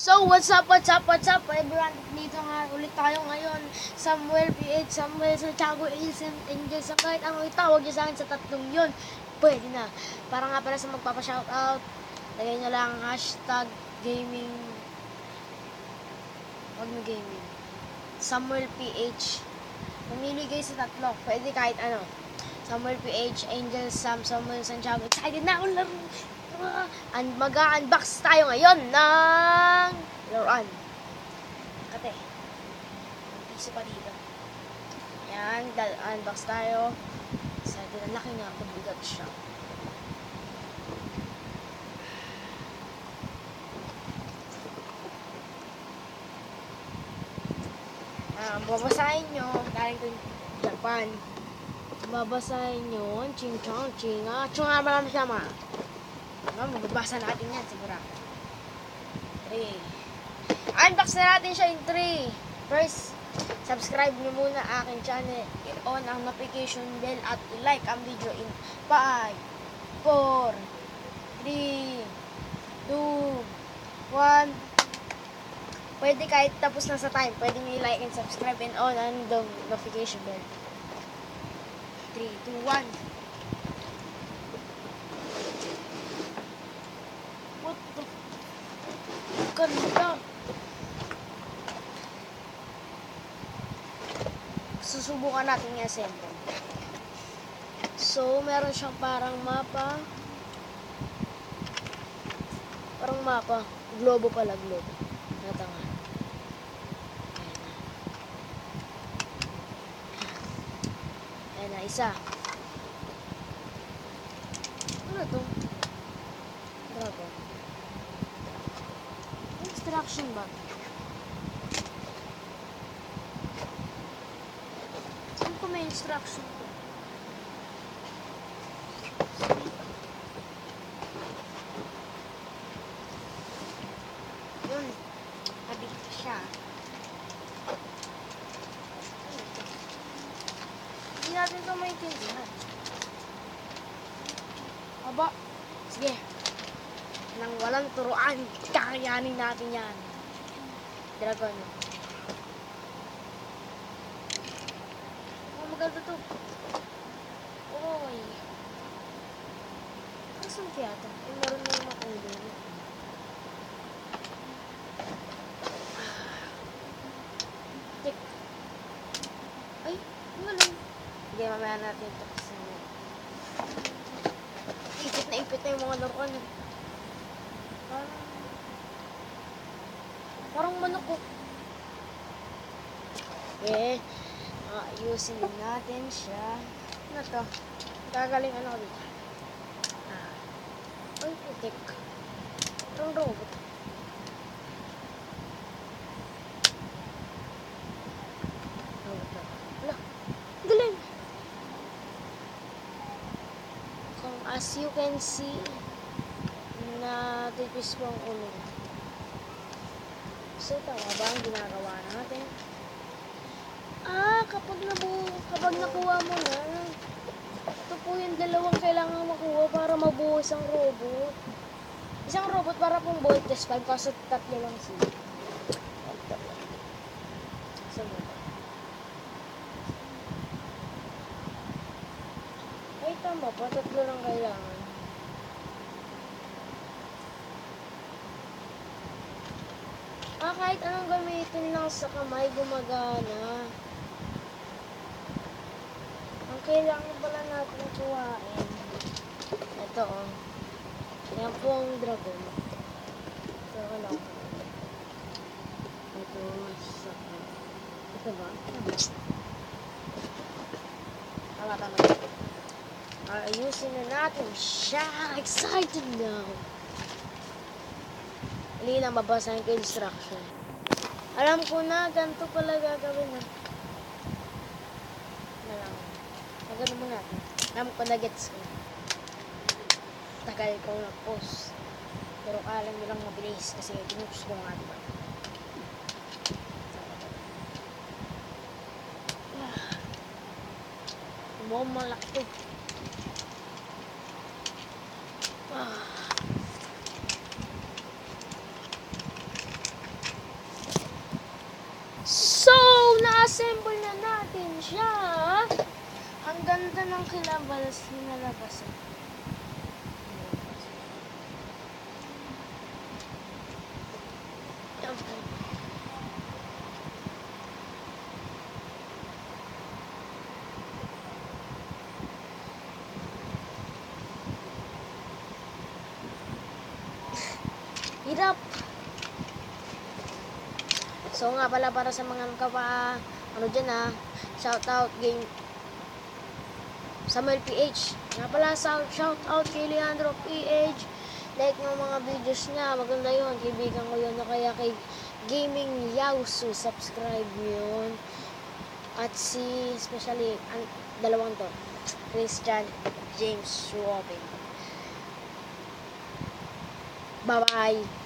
So, what's up everyone? Dito nga ulit tayo ngayon. Samuel PH, Samuel Santiago, Angel sa kahit anong itawag nyo sa akin sa tatlong yun. Pwede na. Para nga pala sa magpapa-shoutout, lagay nyo lang hashtag gaming. Wag mo gaming. Samuel PH. Pumili kayo sa tatlo. Pwede kahit ano. Samuel PH, Angel Sam, Samuel Santiago. Excited na akong laro. And mag-unbox tayo ngayon ng laruan. Kate, piso pa dito. Yan, unbox tayo. Excited, ang laki nga, kabigat siya. Babasahin nyo, galing ko Japan. Babasahin nyo, ching-chong, chinga, chunga malam sama. Magbabasa natin yan sigurado. 3. Unbox na natin siya in 3. First, subscribe nyo muna aking channel. I-on ang notification bell at i-like ang video in 5, 4, 3, 2, 1. Pwede kahit tapos na sa time. Pwede nyo i-like and subscribe and on ang notification bell. 3, 2, 1. Ganda. Susubukan natin i-assemble. So, meron siyang parang mapa. Parang mapa. Globo pala, globo. Natanga. Ayan na, isa. Ano to? Grabe. Instruction ba? Saan ko may instruction? Yun. Nabigit siya. Hindi natin ito maintindihan. Aba. Sige. Nang walang turuan, kakayanin natin yan. Dragon. Oh, maganda to. Oy. Asan kaya ito? Meron na yung makulo. Tik. Ay, galing. Sige, mamaya natin ito kasi ipit na yung mga laruan. Parang manok ko. Okay. Ayusin natin siya. Ano to? Gagaling ano ko dito. Ay, putik. Parang robot. Robot na. Wala. Galing. Kung as you can see, na tipis po ang ulo. So, tama ba ang ginagawa natin? Kapag nakuha mo na, ito po yung dalawang kailangan makuha para mabuo isang robot. Isang robot para pong buo test 5 kasi tatlo lang sila. Isang robot. Ay, tama pa. Tatlo lang kailangan. Kahit anong gamitin lang sa kamay, gumagana. Ang kailangan pala natin kuhain. Ito, oh. Yan po ang dragon. Ito, lang. Ito, saka. Ito ba? Tama. Ayusin na natin siya. Excited now. Hindi lang babasahin ko instruction. Alam ko na, ganito pala gagawin na. Magano mo natin. Alam ko na gets ko. Tagal ko na-post. Pero alam nyo lang mabilis kasi ginups ko nga diba. Malaki to. I-assemble na natin siya. Ang ganda ng kinalabasan. Hirap. So nga pala, para sa mga dyan shout out game Samuel PH. Nga pala, shout out kay Leandro PH. Like ng mga videos niya, maganda yun. Kaibigan ko yun. O kaya kay Gaming Yausu, subscribe yun. At especially, dalawang to, Christian James Schwabing. Bye-bye.